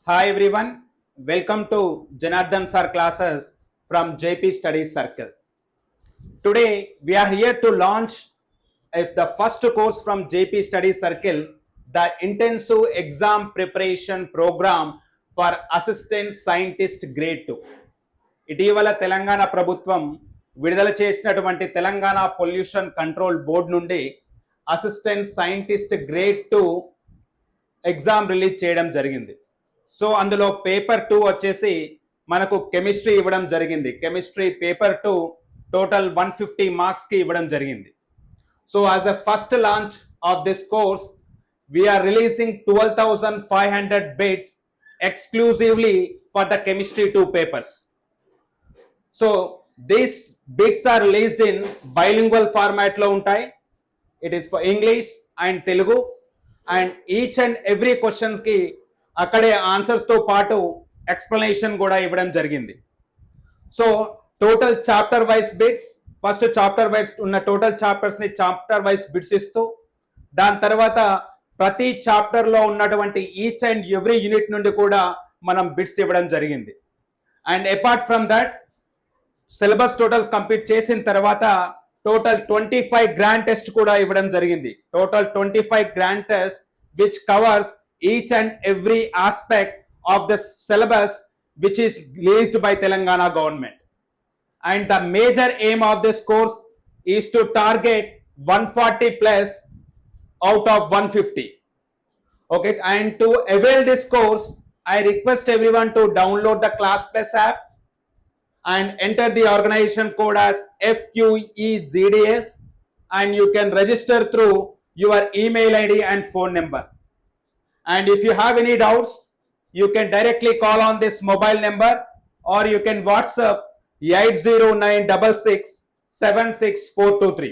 Hi everyone, welcome to Janardhan Sir classes from JP Studies Circle. Today we are here to launch the first course from JP Studies Circle, the Intensive Exam Preparation Program for Assistant Scientist Grade 2. ఇటీవల తెలంగాణ ప్రభుత్వం విడుదల చేసినటువంటి Telangana pollution control board నుండి assistant scientist grade 2 exam release చేయడం జరిగింది. So అందులో paper 2 వచ్చేసి మనకు కెమిస్ట్రీ ఇవ్వడం జరిగింది. కెమిస్ట్రీ పేపర్ 2 టోటల్ 150 మార్క్స్ కి ఇవ్వడం జరిగింది. So as a first launch of this course we're releasing 12,500 bits exclusively for the chemistry 2 papers. So these bits are released in bilingual format లో ఉంటాయి. It is for English and Telugu, and each and every question కి అక్కడే answers తో పాటు explanation కూడా ఇవ్వడం జరిగింది. So total chapter wise bits, first chapter wise ఉన్న టోటల్ చాప్టర్స్ ని చాప్టర్ వైజ్ బిట్స్ ఇస్తూ, దాని తర్వాత ప్రతి చాప్టర్ లో ఉన్నటువంటి ఈచ్ అండ్ ఎవ్రీ యూనిట్ నుండి కూడా మనం బిట్స్ ఇవ్వడం జరిగింది. And apart from that syllabus total complete చేసిన తర్వాత టోటల్ 25 గ్రాండ్ టెస్ట్ కూడా ఇవ్వడం జరిగింది. Total 25 grand test which covers each and every aspect of the syllabus which is released by Telangana government. And the major aim of this course is to target 140 plus out of 150. Okay, and to avail this course, I request everyone to download the ClassPlus app and enter the organization code as FQEZDS, and you can register through your email ID and phone number. And if you have any doubts, you can directly call on this mobile number, or you can WhatsApp 80966 76423.